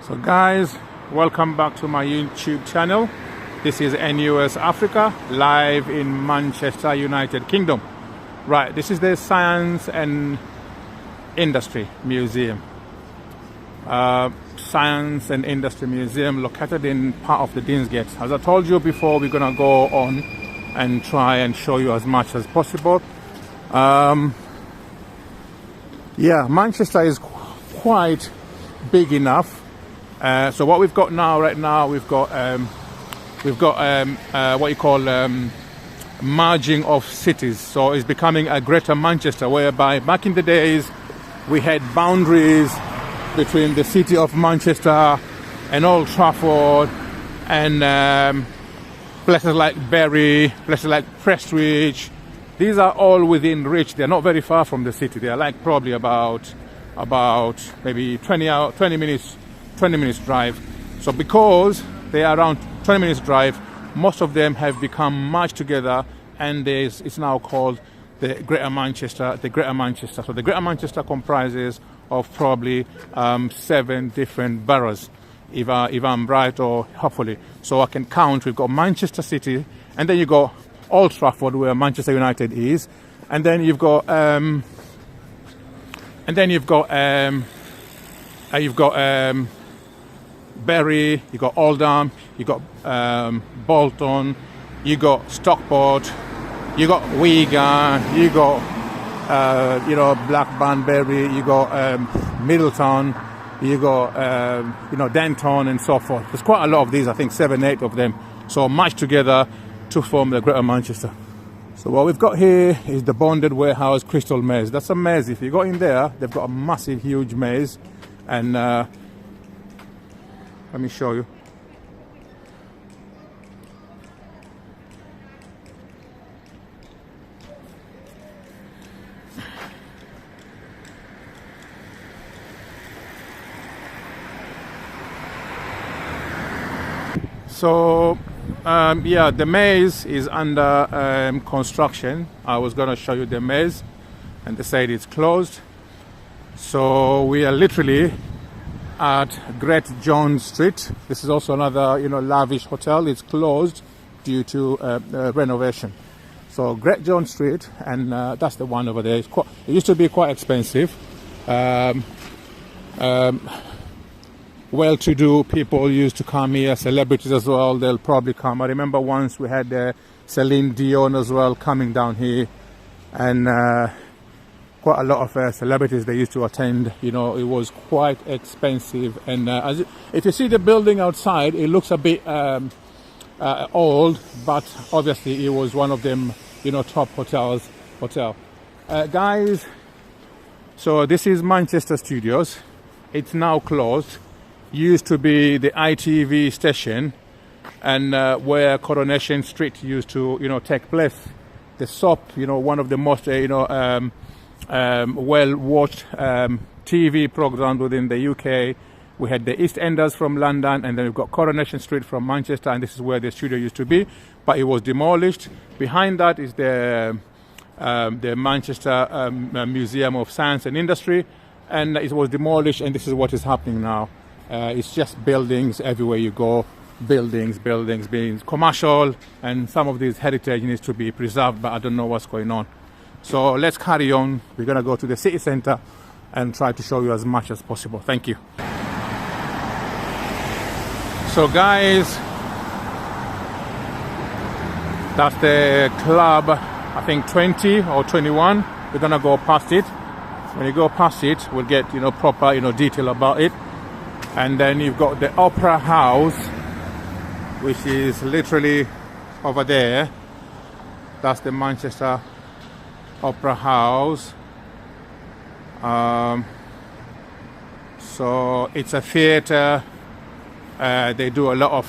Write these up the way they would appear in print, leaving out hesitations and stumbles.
So guys, welcome back to my YouTube channel. This is NUS Africa, live in Manchester, United Kingdom. Right, this is the Science and Industry Museum. Science and Industry Museum located in part of the Deansgate. As I told you before, we're gonna go on and try and show you as much as possible. Yeah, Manchester is quite big enough. So what we've got now, right now, we've got what you call merging of cities. So it's becoming a greater Manchester, whereby back in the days we had boundaries between the city of Manchester and Old Trafford and places like Bury, places like Prestwich. These are all within reach. They're not very far from the city. They're like probably about maybe 20 minutes drive. So because they are around 20 minutes drive, most of them have become merged together, and it's now called the Greater Manchester. So the Greater Manchester comprises of probably 7 different boroughs, if I'm right, or hopefully. So I can count. We've got Manchester City, and then you got Old Trafford, where Manchester United is, and then you've got Bury, you got Oldham, you got Bolton, you got Stockport, you got Wigan, you got Blackburn, Bury, you got Middleton, you got Denton, and so forth. There's quite a lot of these. I think 7, 8 of them. So matched together to form the Greater Manchester. So what we've got here is the Bonded Warehouse Crystal Maze. That's a maze. If you go in there, they've got a massive, huge maze, and let me show you. So yeah, the maze is under construction. I was going to show you the maze, and they said it's closed. So we are literally at Great John Street. This is also another lavish hotel. It's closed due to renovation. So Great John Street, and that's the one over there. It used to be quite expensive. Well-to-do people used to come here, celebrities as well. They'll probably come. I remember once we had Celine Dion as well coming down here, and quite a lot of celebrities they used to attend. It was quite expensive, and if you see the building outside, it looks a bit old, but obviously it was one of them top hotel. Guys, so this is Manchester Studios. It's now closed. Used to be the ITV station, and where Coronation Street used to take place. The soap, one of the most well-watched TV programs within the UK. We had the EastEnders from London, and then we've got Coronation Street from Manchester, and this is where the studio used to be, but it was demolished. Behind that is the Manchester Museum of Science and Industry, and it was demolished, and this is what is happening now. It's just buildings everywhere you go, buildings being commercial, and some of these heritage needs to be preserved, but I don't know what's going on. So let's carry on. We're going to go to the city center and try to show you as much as possible. Thank you. So guys, that's the club, I think 20 or 21. We're going to go past it. When you go past it, we'll get proper detail about it. And then you've got the Opera House, which is literally over there. That's the Manchester Opera House. So it's a theatre. They do a lot of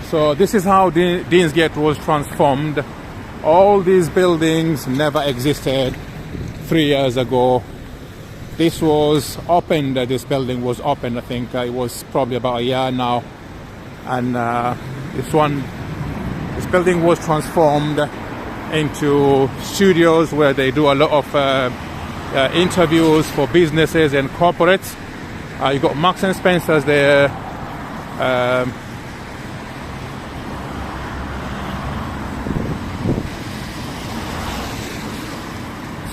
so this is how Deansgate was transformed. All these buildings never existed 3 years ago. This was opened, this building was opened, I think it was probably about a year now, and this building was transformed into studios where they do a lot of interviews for businesses and corporates. You got Marks and Spencer's there.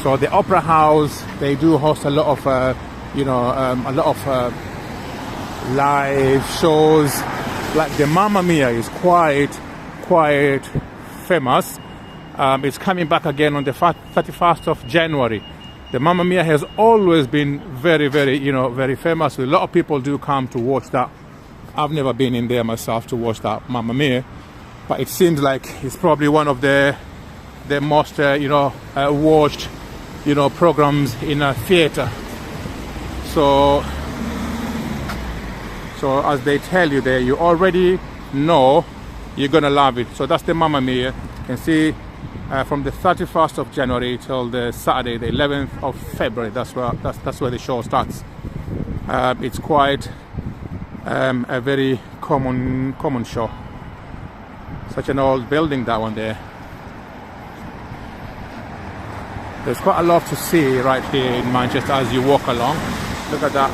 So the Opera House, they do host a lot of, a lot of live shows. Like the Mamma Mia is quite famous. It's coming back again on the 31st of January. The Mamma Mia has always been very famous. A lot of people do come to watch that. I've never been in there myself to watch that Mamma Mia, but it seems like it's probably one of the most watched programs in a theater. So as they tell you there, you already know you're gonna love it. So that's the Mamma Mia. You can see from the 31st of January till the Saturday, the 11th of February. That's where the show starts. It's quite a very common show. Such an old building, that one there. There's quite a lot to see right here in Manchester as you walk along. Look at that.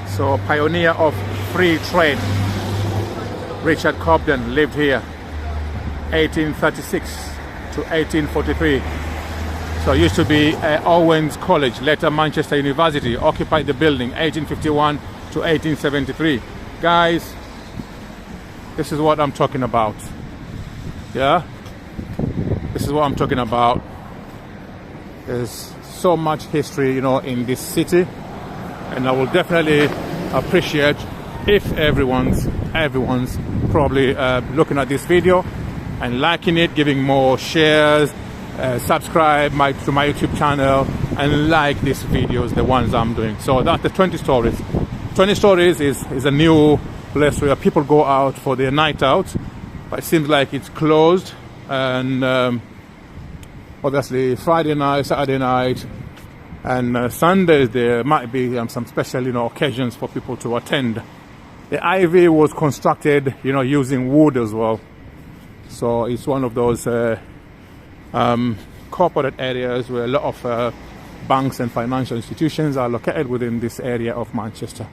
So, pioneer of free trade, Richard Cobden lived here 1836 to 1843. So it used to be Owens College, later Manchester University, occupied the building 1851 to 1873. Guys, this is what I'm talking about. Yeah, this is what I'm talking about. There's so much history, in this city, and I will definitely appreciate if everyone's probably looking at this video and liking it, giving more shares, subscribe to my YouTube channel, and like these videos, the ones I'm doing. So that's the 20 Stories. 20 Stories is a new place where people go out for their night out, but it seems like it's closed. And obviously Friday night, Saturday night, and Sundays there might be some special occasions for people to attend. The Ivy was constructed using wood as well, so it's one of those corporate areas where a lot of banks and financial institutions are located within this area of Manchester.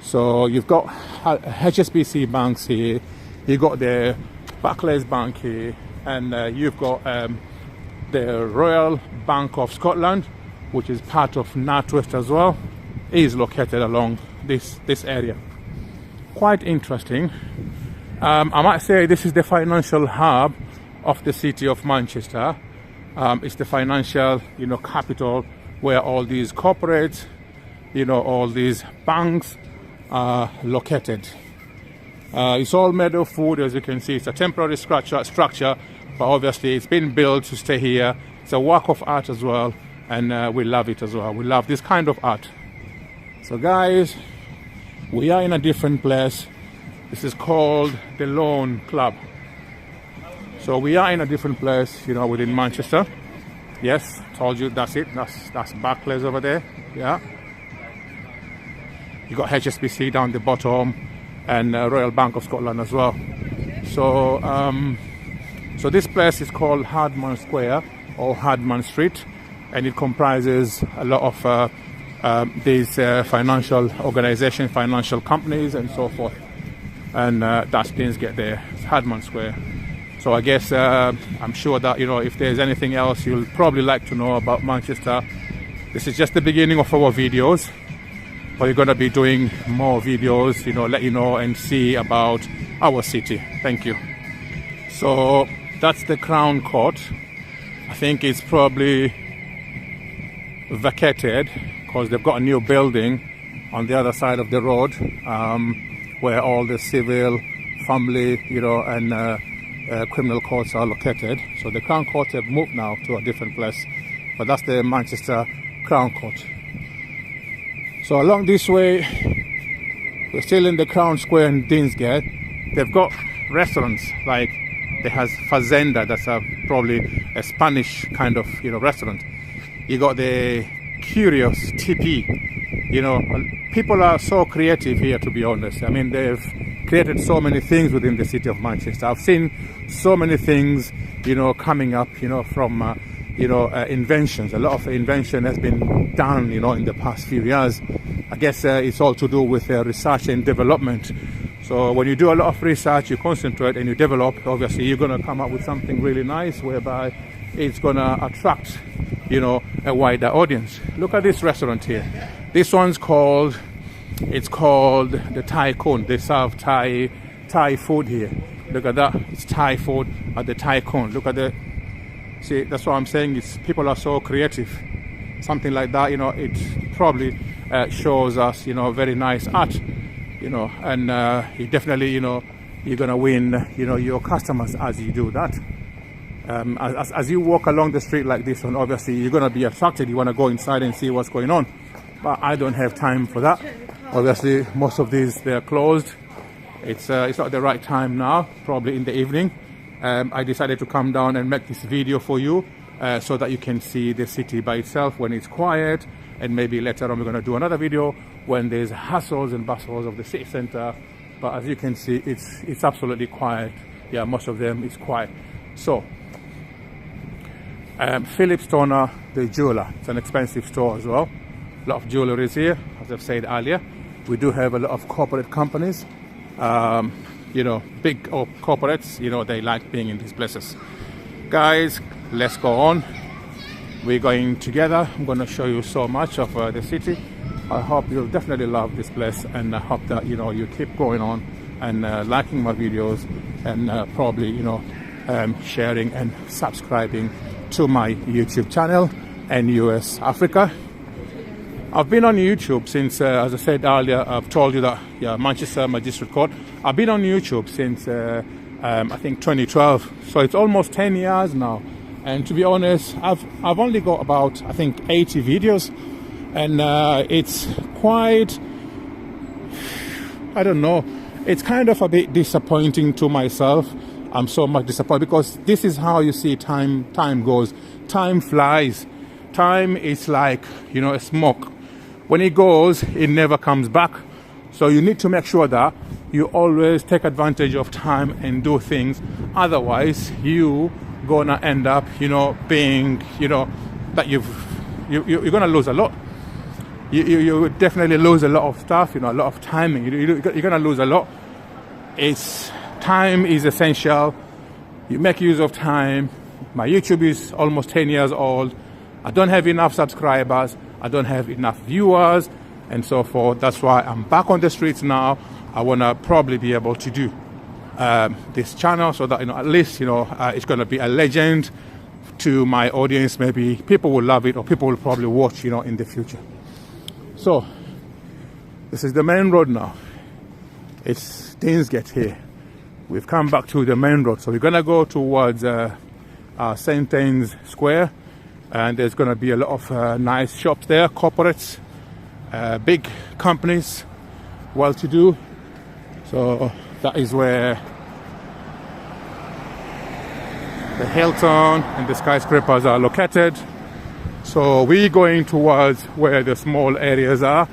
So you've got HSBC banks here, you've got the Barclays Bank here, and you've got the Royal Bank of Scotland, which is part of NatWest as well, is located along this area. Quite interesting. I might say this is the financial hub of the city of Manchester. It's the financial capital where all these corporates, all these banks are located. It's all made of wood, as you can see. It's a temporary structure, but obviously it's been built to stay here. It's a work of art as well, and we love it as well. We love this kind of art. So guys, we are in a different place. This is called the Lawn Club. So we are in a different place, within Manchester. Yes, told you, that's it. That's Barclays over there. Yeah. You got HSBC down the bottom, and Royal Bank of Scotland as well. So, so this place is called Hardman Square or Hardman Street, and it comprises a lot of these financial organizations, financial companies, and so forth. And that's Deansgate there. It's Hardman Square. So I guess I'm sure that if there's anything else you'll probably like to know about Manchester, this is just the beginning of our videos. But we're going to be doing more videos, let you know and see about our city. Thank you. So that's the Crown Court. I think it's probably vacated because they've got a new building on the other side of the road, where all the civil, family, and criminal courts are located. So the Crown Court have moved now to a different place, but that's the Manchester Crown Court. So along this way, we're still in the Crown Square in Deansgate. They've got restaurants, like they has Fazenda, that's probably a Spanish kind of restaurant. You got the Curious TP. People are so creative here, to be honest. I mean, they've created so many things within the city of Manchester. I've seen so many things, you know, coming up, you know, from inventions. A lot of invention has been done, you know, in the past few years. I guess it's all to do with research and development. So when you do a lot of research, you concentrate and you develop, obviously you're going to come up with something really nice whereby it's going to attract, you know, a wider audience. Look at this restaurant here. This one's called the Thai Cone. They serve Thai food here. Look at that. It's Thai food at the Thai Cone. Look at the, see, that's what I'm saying. It's, people are so creative. Something like that, you know, it probably shows us, you know, very nice art, you know, and you definitely, you know, you're going to win, you know, your customers as you do that. As you walk along the street like this one, obviously you're going to be attracted. You want to go inside and see what's going on. But I don't have time for that. Obviously, most of these, they're closed. It's not the right time now, probably in the evening. I decided to come down and make this video for you so that you can see the city by itself when it's quiet. And maybe later on we're going to do another video when there's hustles and bustles of the city center. But as you can see, it's absolutely quiet. Yeah, most of them is quiet. So, Philip Stoner, the jeweler. It's an expensive store as well. A lot of jewelry is here, as I've said earlier. We do have a lot of corporate companies. You know, big corporates, you know, they like being in these places. Guys, let's go on. We're going together. I'm going to show you so much of the city. I hope you'll definitely love this place, and I hope that, you know, you keep going on and liking my videos, and probably, you know, sharing and subscribing to my YouTube channel and US Africa. I've been on YouTube since, as I said earlier, I've told you that, yeah, Manchester Magistrate Court. I've been on YouTube since, I think 2012. So it's almost 10 years now. And to be honest, I've only got about, I think, 80 videos. And it's quite, I don't know, it's kind of a bit disappointing to myself. I'm so much disappointed because this is how you see time goes. Time flies. Time is like, you know, a smoke. When it goes, it never comes back. So you need to make sure that you always take advantage of time and do things. Otherwise, you gonna end up, you know, being, you know, that you're gonna lose a lot. You definitely lose a lot of stuff, you know, a lot of timing. You're gonna lose a lot. Time is essential. You make use of time. My YouTube is almost 10 years old. I don't have enough subscribers. I don't have enough viewers and so forth. That's why I'm back on the streets now. I want to probably be able to do this channel so that, you know, at least, you know, it's going to be a legend to my audience. Maybe people will love it, or people will probably watch, you know, in the future. So this is the main road now. It's Deansgate here. We've come back to the main road. So we're going to go towards St. Anne's Square. And there's going to be a lot of nice shops there, corporates, big companies, well-to-do. So that is where the Hilton and the skyscrapers are located. So we're going towards where the small areas are,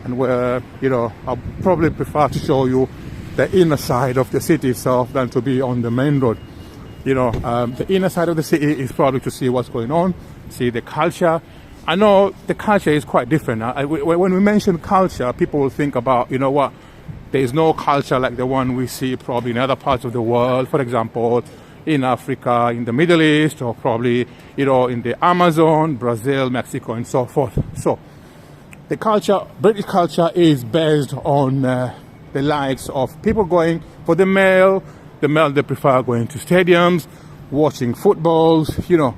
and where, you know, I'll probably prefer to show you the inner side of the city itself than to be on the main road. You know, the inner side of the city is probably to see what's going on, see the culture. I know the culture is quite different. When we mention culture, people will think about, you know what, there is no culture like the one we see probably in other parts of the world. For example, in Africa, in the Middle East, or probably, you know, in the Amazon, Brazil, Mexico, and so forth. So the culture, British culture, is based on the likes of people going for the male, they prefer going to stadiums, watching footballs, you know,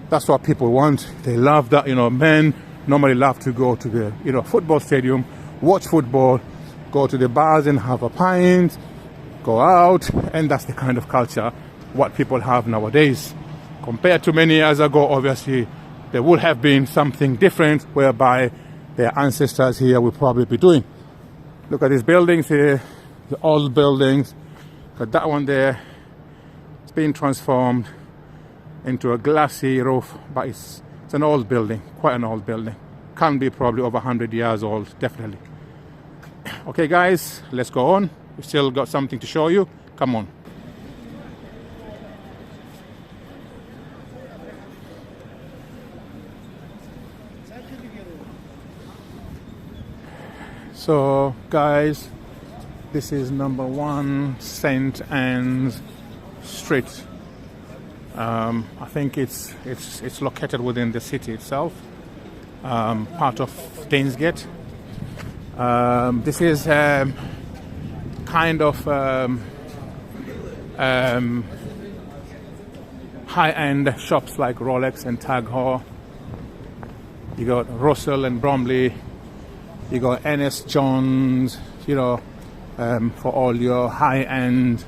that's what people want. They love that, you know, men normally love to go to the, you know, football stadium, watch football, go to the bars and have a pint, go out, and that's the kind of culture what people have nowadays. Compared to many years ago, obviously, there would have been something different whereby their ancestors here would probably be doing. Look at these buildings here, the old buildings. But that one there, it's been transformed into a glassy roof, but it's an old building, quite an old building. Can be probably over 100 years old, definitely. Okay guys, let's go on. We still got something to show you. Come on. So guys, this is number 1 St. Anne's Street. I think it's located within the city itself, part of Deansgate. This is kind of high-end shops like Rolex and Tag Heuer. You got Russell and Bromley. You got N.S. Jones, you know, for all your high-end,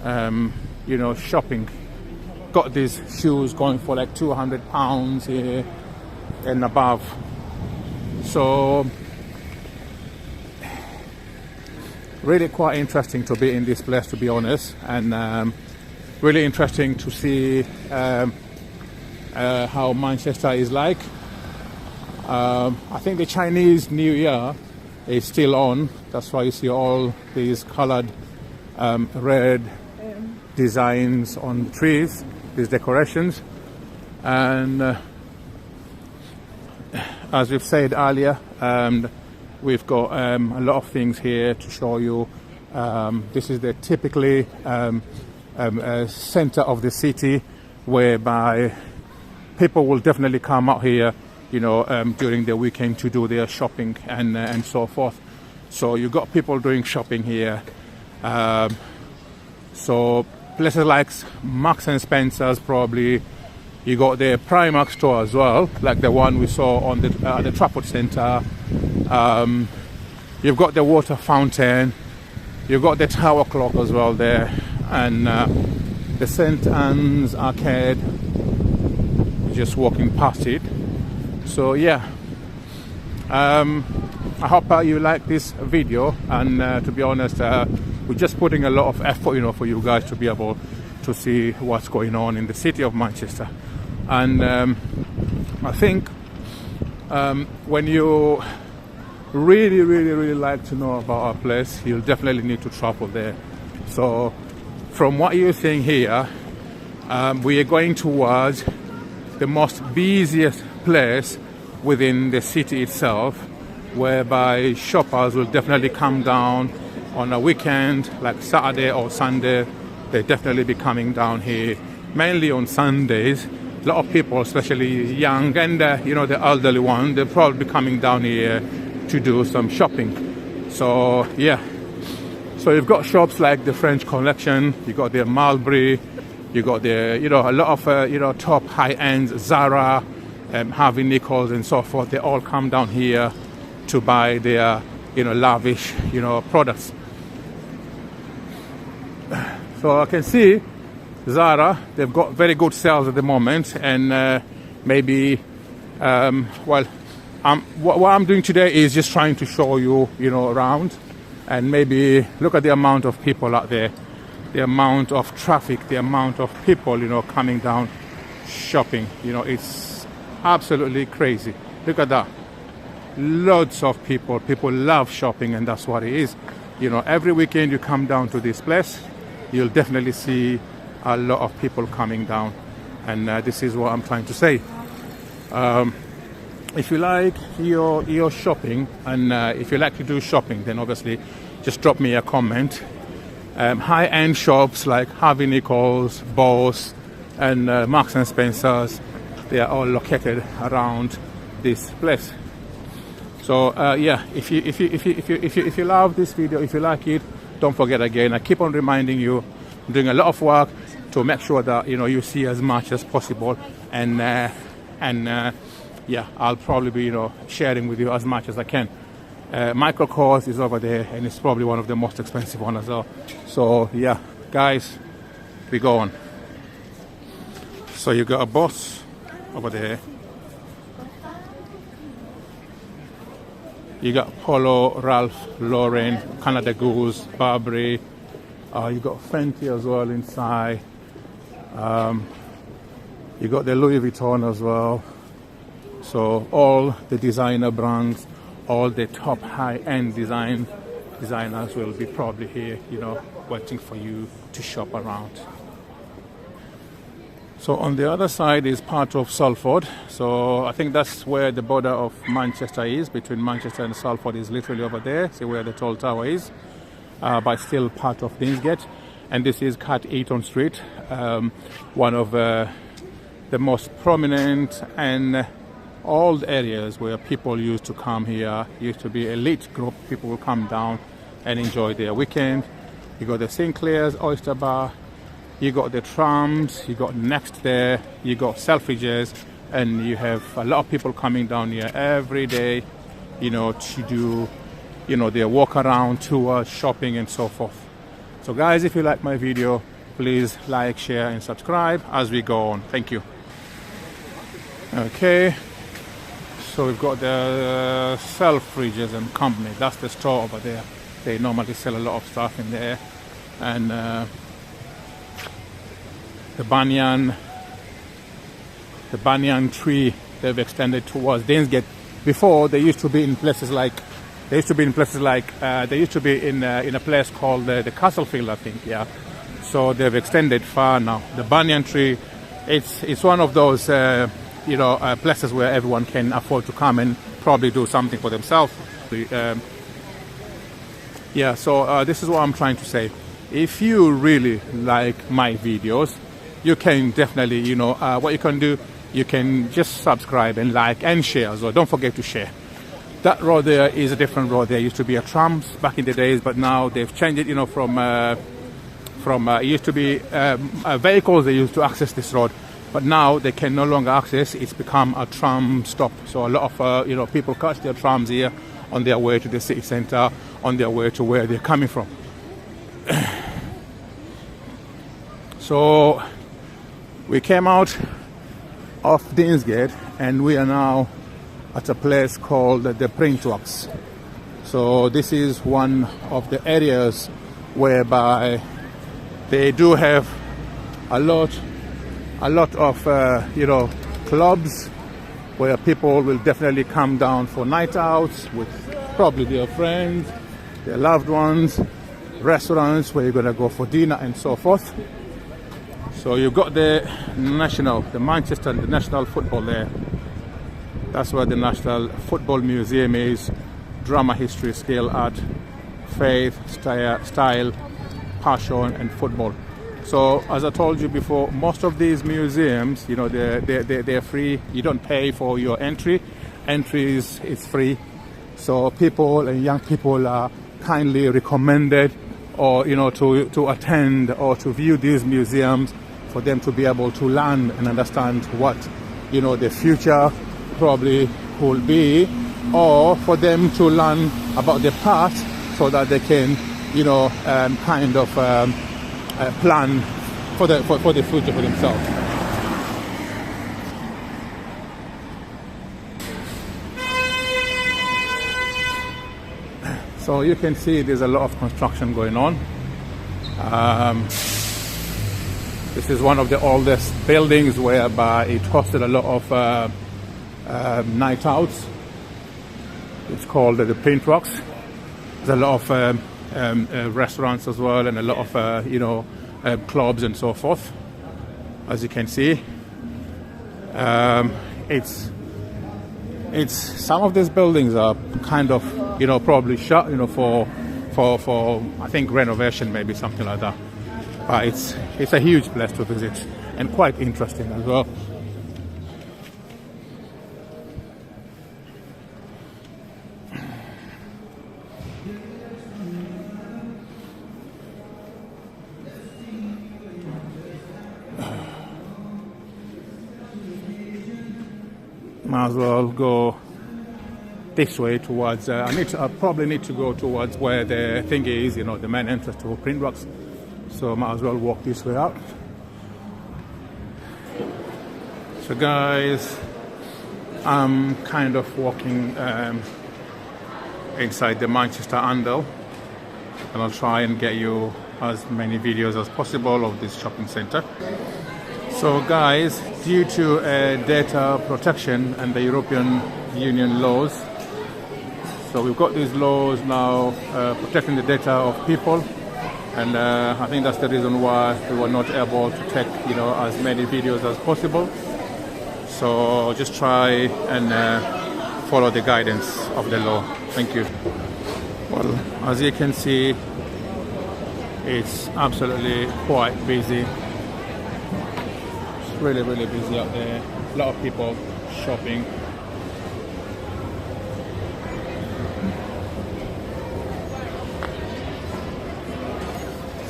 you know, shopping. Got these shoes going for like £200 here and above. So really quite interesting to be in this place, to be honest, and really interesting to see how Manchester is like. I think the Chinese New Year is still on. That's why you see all these colored red designs on the trees, these decorations. And as we've said earlier, we've got a lot of things here to show you. This is the typically center of the city, whereby people will definitely come out here, you know, during the weekend to do their shopping and so forth. So you got people doing shopping here. So places like Marks and Spencer's, probably. You got the Primark store as well, like the one we saw on the Trafford Centre. You've got the water fountain. You've got the Tower Clock as well there, and the St. Anne's Arcade. Just walking past it. So yeah, I hope you like this video, and to be honest, we're just putting a lot of effort, you know, for you guys to be able to see what's going on in the city of Manchester. And I think when you really like to know about our place, you'll definitely need to travel there. So from what you're seeing here, we are going towards the most busiest place within the city itself, whereby shoppers will definitely come down on a weekend like Saturday or Sunday. They definitely be coming down here, mainly on Sundays. A lot of people, especially young and you know, the elderly one, they'll probably be coming down here to do some shopping. So yeah, so you've got shops like the French Collection, you got the Mulberry, you got the, you know, a lot of you know, top high-end Zara, Harvey Nichols and so forth. They all come down here to buy their, you know, lavish, you know, products. So I can see Zara, they've got very good sales at the moment, and maybe what I'm doing today is just trying to show you, you know, around, and maybe look at the amount of people out there, the amount of traffic, the amount of people, you know, coming down shopping. You know, it's absolutely crazy. Look at that. Loads of people love shopping, and that's what it is. You know, every weekend you come down to this place, you'll definitely see a lot of people coming down, and this is what I'm trying to say. If you like your shopping, and if you like to do shopping, then obviously just drop me a comment. High-end shops like Harvey Nichols, Boss, and Marks and Spencer's, they are all located around this place. So yeah, if you love this video, if you like it, don't forget, again, I keep on reminding you, I'm doing a lot of work to make sure that, you know, you see as much as possible, and yeah, I'll probably be, you know, sharing with you as much as I can. Micro course is over there, and it's probably one of the most expensive ones as well. So yeah, guys, we go on. So you got a Boss over there. You got Polo, Ralph Lauren, Canada Goose, Burberry. You got Fenty as well inside. You got the Louis Vuitton as well. So all the designer brands, all the top high-end design designers will be probably here, you know, waiting for you to shop around. So on the other side is part of Salford. So I think that's where the border of Manchester is, between Manchester and Salford is literally over there. See where the tall tower is, but still part of Deansgate. And this is Cat Eaton Street, one of the most prominent and old areas where people used to come here. Used to be elite group. People will come down and enjoy their weekend. You got the Sinclair's Oyster Bar, you got the trams, you got Next there, you got Selfridges, and you have a lot of people coming down here every day, you know, to do, you know, their walk around, tours, shopping and so forth. So guys, if you like my video, please like, share and subscribe as we go on. Thank you. Okay, so we've got the Selfridges and Company. That's the store over there. They normally sell a lot of stuff in there. And the banyan tree, they've extended towards Deansgate. Before, they used to be in places like they used to be in a place called the Castlefield, I think. Yeah. So they've extended far now. The banyan tree, it's one of those places where everyone can afford to come and probably do something for themselves. So this is what I'm trying to say. If you really like my videos, you can definitely, what you can do, you can just subscribe and like and share. So don't forget to share. That road there is a different road. There used to be a trams back in the days, but now they've changed it. It used to be vehicles. They used to access this road, but now they can no longer access. It's become a tram stop. So a lot of people catch their trams here on their way to the city centre, on their way to where they're coming from. So we came out of Deansgate and we are now at a place called the Printworks. So this is one of the areas whereby they do have a lot of clubs where people will definitely come down for night outs with probably their friends, their loved ones, restaurants where you're gonna go for dinner and so forth. So you've got the Manchester and the National Football there. That's where the National Football Museum is. Drama, history, skill, art, faith, style, passion and football. So as I told you before, most of these museums, they're free. You don't pay for your entry. Entry is free. So people and young people are kindly recommended to attend or to view these museums for them to be able to learn and understand what the future probably could be, or for them to learn about the past so that they can plan for the future for themselves. So you can see there's a lot of construction going on. This is one of the oldest buildings whereby it hosted a lot of night outs. It's called the Printworks. There's a lot of restaurants as well, and a lot of clubs and so forth. As you can see, it's some of these buildings are kind of probably shut for I think renovation, maybe something like that. But it's a huge place to visit and quite interesting as well. Might as well go this way towards. I probably need to go towards where the thing is, the main entrance to Printworks. So might as well walk this way out. So guys, I'm kind of walking inside the Manchester Handle, and I'll try and get you as many videos as possible of this shopping centre. So guys, due to data protection and the European Union laws, So we've got these laws now protecting the data of people, and I think that's the reason why we were not able to take, you know, as many videos as possible. So just try and follow the guidance of the law. Thank you. Well, as you can see, it's absolutely quite busy. It's really, really busy out there. A lot of people shopping.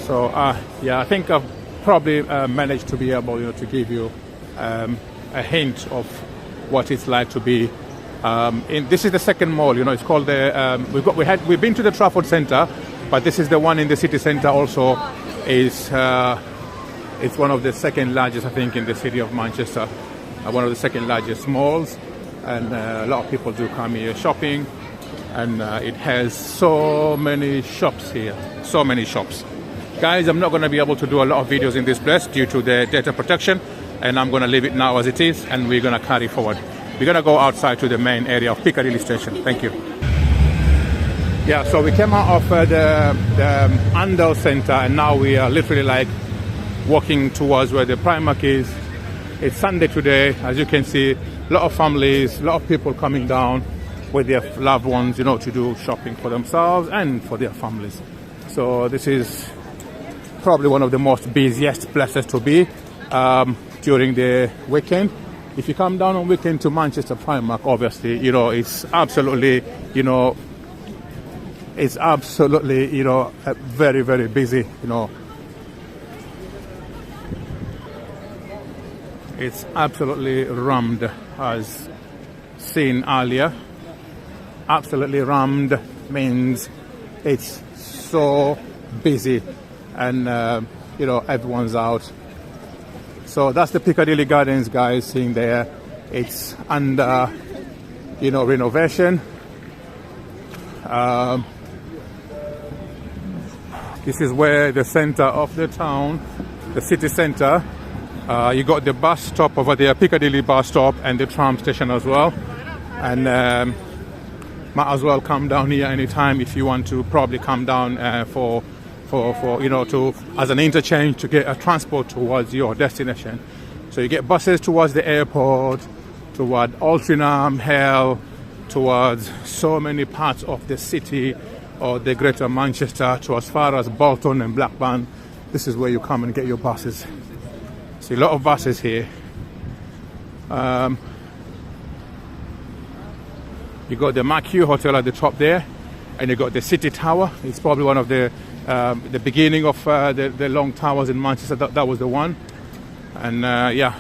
So yeah, I think I've probably managed to be able, you know, to give you a hint of what it's like to be this is the second mall, you know. It's called the we've been to the Trafford Centre, but this is the one in the city centre also. Is it's one of the second largest, I think, in the city of Manchester, one of the second largest malls, and a lot of people do come here shopping, and it has so many shops here, so many shops. Guys, I'm not going to be able to do a lot of videos in this place due to the data protection, and I'm going to leave it now as it is, and we're going to carry forward. We're going to go outside to the main area of Piccadilly Station. Thank you. Yeah, so we came out of the Andal Centre, and now we are literally like walking towards where the Primark is. It's Sunday today, as you can see. A lot of families, a lot of people coming down with their loved ones, you know, to do shopping for themselves and for their families. So this is probably one of the most busiest places to be during the weekend. If you come down on weekend to Manchester Primark, obviously, you know, it's absolutely, you know, very, very busy, you know. It's absolutely rammed, as seen earlier. Absolutely rammed means it's so busy, and you know, everyone's out. So that's the Piccadilly Gardens, guys, seeing there. It's under, you know, renovation. This is where the center of the town, the city center, you got the bus stop over there, Piccadilly bus stop, and the tram station as well. And might as well come down here anytime if you want to probably come down for you know, to as an interchange to get a transport towards your destination. So you get buses towards the airport, toward Altrincham, Hell, towards so many parts of the city or the greater Manchester, to as far as Bolton and Blackburn. This is where you come and get your buses. See a lot of buses here. You got the Marquee Hotel at the top there, and you got the City Tower. It's probably one of the beginning of the long towers in Manchester. That was the one. And yeah,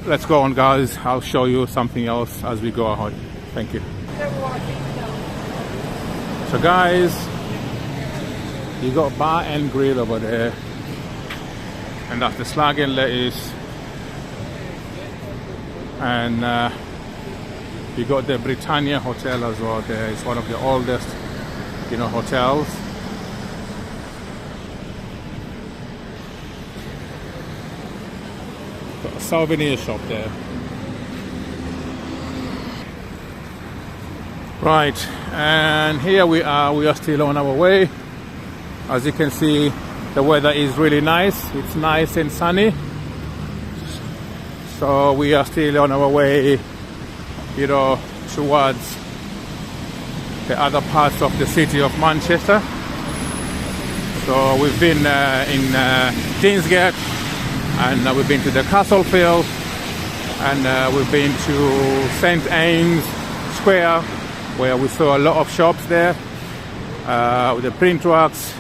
let's go on, guys. I'll show you something else as we go ahead. Thank you. So guys, you got Bar and Grill over there, and that's the Slag and Lettuce. And you got the Britannia Hotel as well there. It's one of the oldest, you know, hotels. Got a souvenir shop there. Right, and here we are still on our way. As you can see, the weather is really nice. It's nice and sunny. So we are still on our way, you know, towards the other parts of the city of Manchester. So we've been in Deansgate, and we've been to the Castlefield, and we've been to St. Ames Square, where we saw a lot of shops there with the printworks.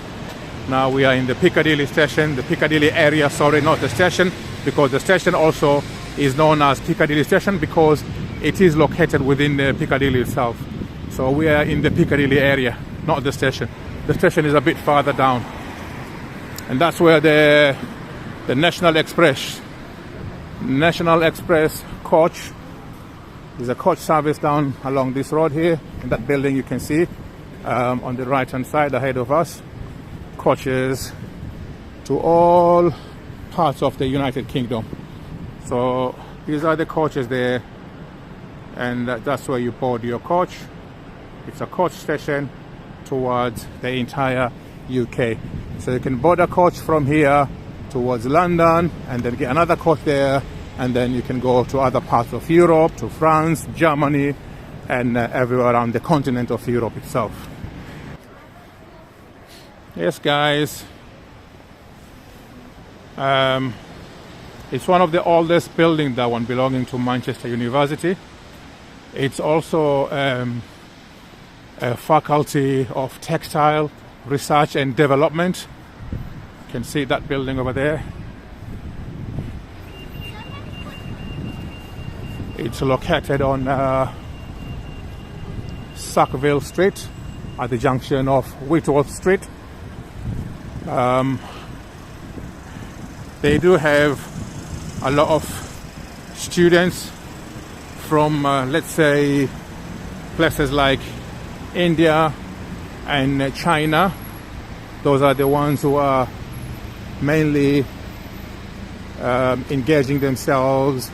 Now we are in the Piccadilly station, the Piccadilly area, sorry, not the station, because the station also is known as Piccadilly Station because it is located within the Piccadilly itself. So we are in the Piccadilly area, not the station. The station is a bit farther down. And that's where the National Express coach, there's a coach service down along this road here, in that building you can see on the right hand side ahead of us. Coaches to all parts of the United Kingdom. So these are the coaches there, and that's where you board your coach. It's a coach station towards the entire UK. So you can board a coach from here towards London and then get another coach there, and then you can go to other parts of Europe, to France, Germany, and everywhere around the continent of Europe itself. Yes, guys, it's one of the oldest buildings, that one, belonging to Manchester University. It's also a faculty of textile research and development. You can see that building over there. It's located on Sackville Street at the junction of Whitworth Street. They do have a lot of students from, let's say, places like India and China. Those are the ones who are mainly engaging themselves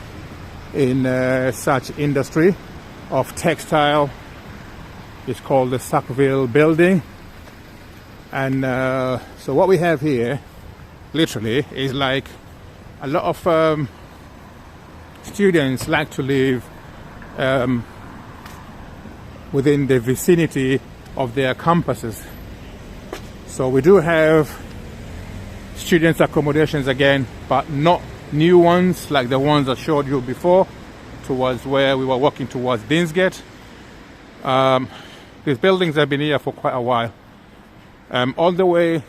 in such industry of textile. It's called the Sackville Building. And so what we have here literally is like a lot of students like to live within the vicinity of their campuses. So we do have students' accommodations again, but not new ones like the ones I showed you before towards where we were walking towards Deansgate. These buildings have been here for quite a while. All the way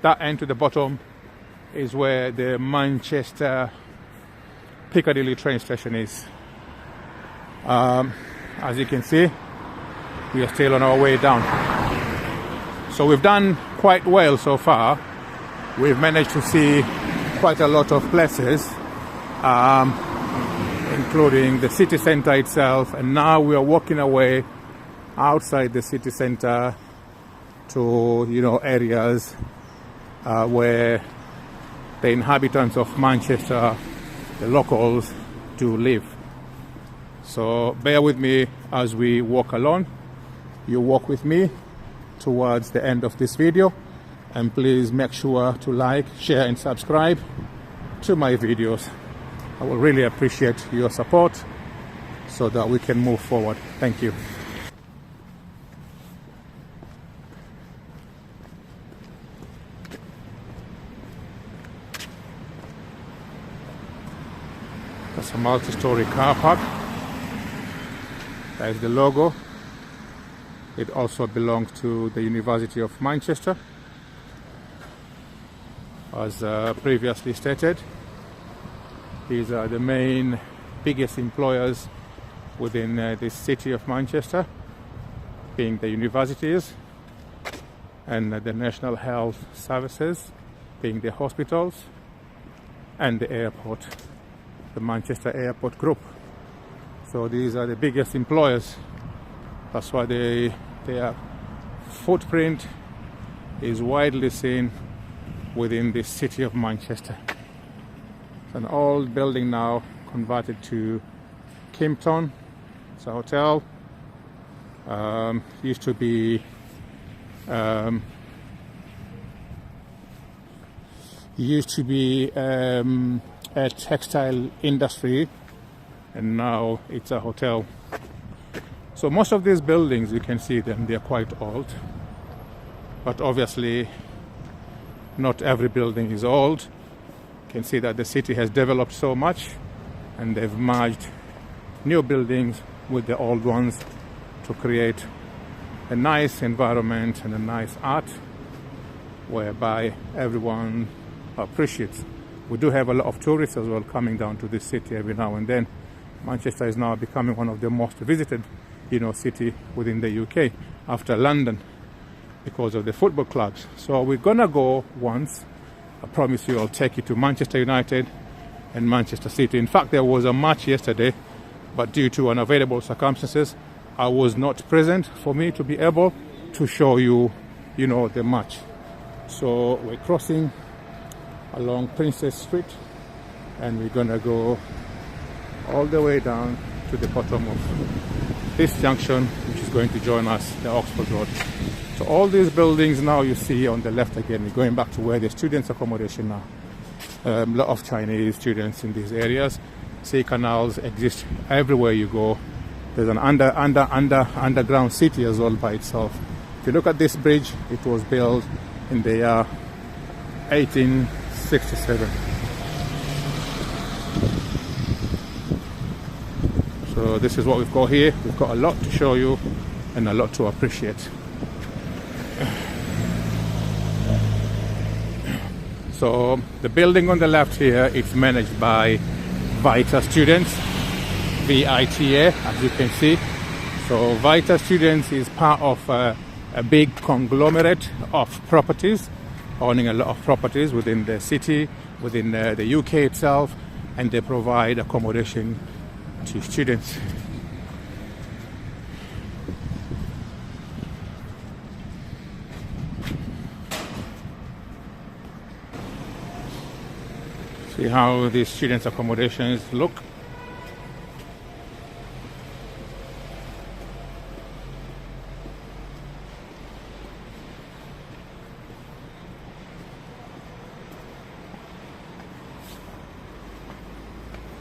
that end to the bottom is where the Manchester Piccadilly train station is. As you can see, we are still on our way down. So we've done quite well so far. We've managed to see quite a lot of places, including the city centre itself, and now we are walking away outside the city centre to, you know, areas where the inhabitants of Manchester, the locals, do live. So bear with me as we walk along. You walk with me towards the end of this video, and please make sure to like, share and subscribe to my videos. I will really appreciate your support so that we can move forward. Thank you. That's a multi-story car park. That is the logo. It also belongs to the University of Manchester, as previously stated. These are the main biggest employers within the city of Manchester, being the universities, and the National Health Services, being the hospitals, and the airport, the Manchester Airport Group. So these are the biggest employers. That's why their footprint is widely seen within the city of Manchester. It's an old building now converted to Kimpton. It's a hotel. Used to be a textile industry, and now it's a hotel. So most of these buildings, you can see them, they're quite old, but obviously not every building is old. You can see that the city has developed so much, and they've merged new buildings with the old ones to create a nice environment and a nice art whereby everyone appreciates. We do have a lot of tourists as well coming down to this city every now and then. Manchester is now becoming one of the most visited, city within the UK after London because of the football clubs. So we're gonna go once. I promise you I'll take you to Manchester United and Manchester City. In fact, there was a match yesterday, but due to unavailable circumstances, I was not present for me to be able to show you, the match. So we're crossing along Princess Street, and we're gonna go all the way down to the bottom of this junction, which is going to join us, the Oxford Road. So all these buildings now you see on the left again, we're going back to where the students' accommodation now. A lot of Chinese students in these areas. Sea canals exist everywhere you go. There's an underground city as well by itself. If you look at this bridge, it was built in the year 1867. So this is what we've got here. We've got a lot to show you and a lot to appreciate. So the building on the left here, it's managed by VITA students, VITA, as you can see. So VITA students is part of a big conglomerate of properties, owning a lot of properties within the city, within the UK itself, and they provide accommodation to students. See how these students' accommodations look.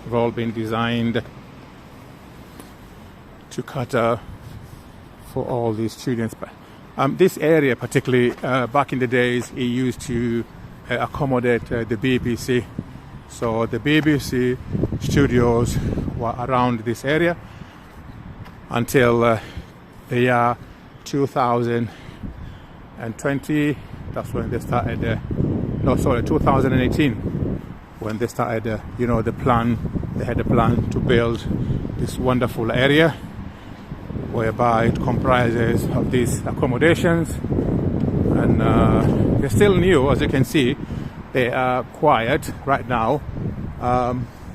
They've all been designed to cater for all these students. This area particularly, back in the days, it used to accommodate the BBC. So the BBC studios were around this area until the year 2020. That's when they started, 2018, when they started, the plan. They had a plan to build this wonderful area whereby it comprises of these accommodations, and they're still new, as you can see. They are quiet right now,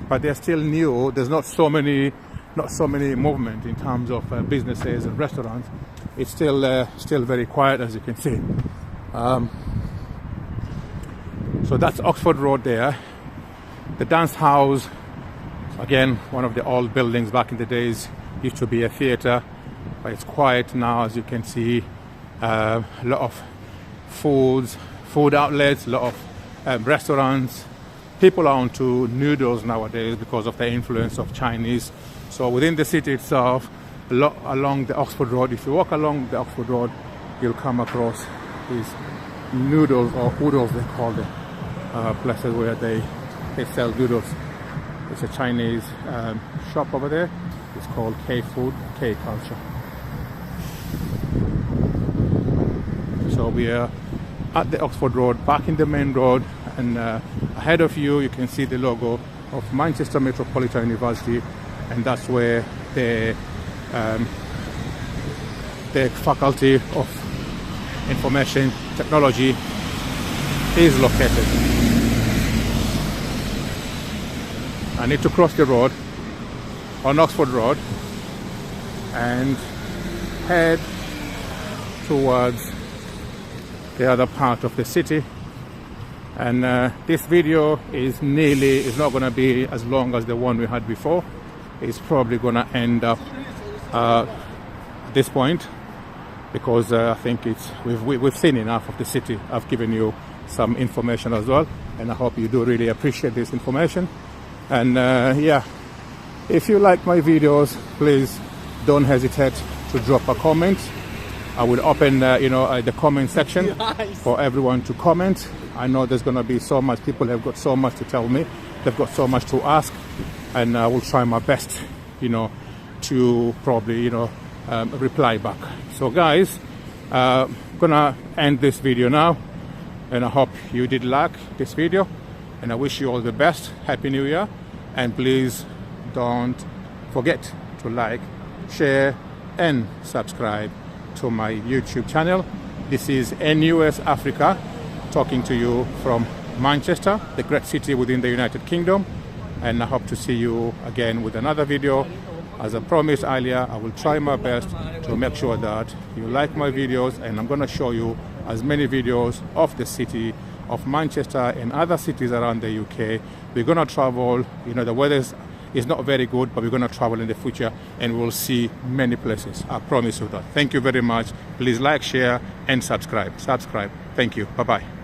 but they're still new. There's not so many movement in terms of businesses and restaurants. It's still very quiet, as you can see. So that's Oxford Road there. The dance house, again, one of the old buildings back in the days, used to be a theatre, but it's quiet now, as you can see. A lot of food outlets, a lot of restaurants. People are onto noodles nowadays because of the influence of Chinese. So within the city itself, a lot along the Oxford Road, if you walk along the Oxford Road, you'll come across these noodles, or oodles they call them, places where they sell noodles. It's a Chinese shop over there. It's called K-Food, K-Culture. So we are at the Oxford Road, back in the main road, and ahead of you, you can see the logo of Manchester Metropolitan University, and that's where the Faculty of Information Technology is located. I need to cross the road on Oxford Road and head towards the other part of the city, and this video is not going to be as long as the one we had before. It's probably going to end up at this point, because I think we've seen enough of the city. I've given you some information as well, and I hope you do really appreciate this information. And yeah, if you like my videos, please don't hesitate to drop a comment. I will open the comment section for everyone to comment. I know there's going to be so much, people have got so much to tell me, they've got so much to ask, and I will try my best to probably reply back. So guys, I'm gonna end this video now, and I hope you did like this video, and I wish you all the best. Happy New Year, and please don't forget to like, share and subscribe to my YouTube channel. This is NUS Africa, talking to you from Manchester, the great city within the United Kingdom, and I hope to see you again with another video. As I promised earlier, I will try my best to make sure that you like my videos, and I'm going to show you as many videos of the city of Manchester and other cities around the UK. We're going to travel, the weather's is not very good, but we're going to travel in the future and we'll see many places. I promise you that. Thank you very much. Please like, share, and subscribe. Thank you. Bye-bye.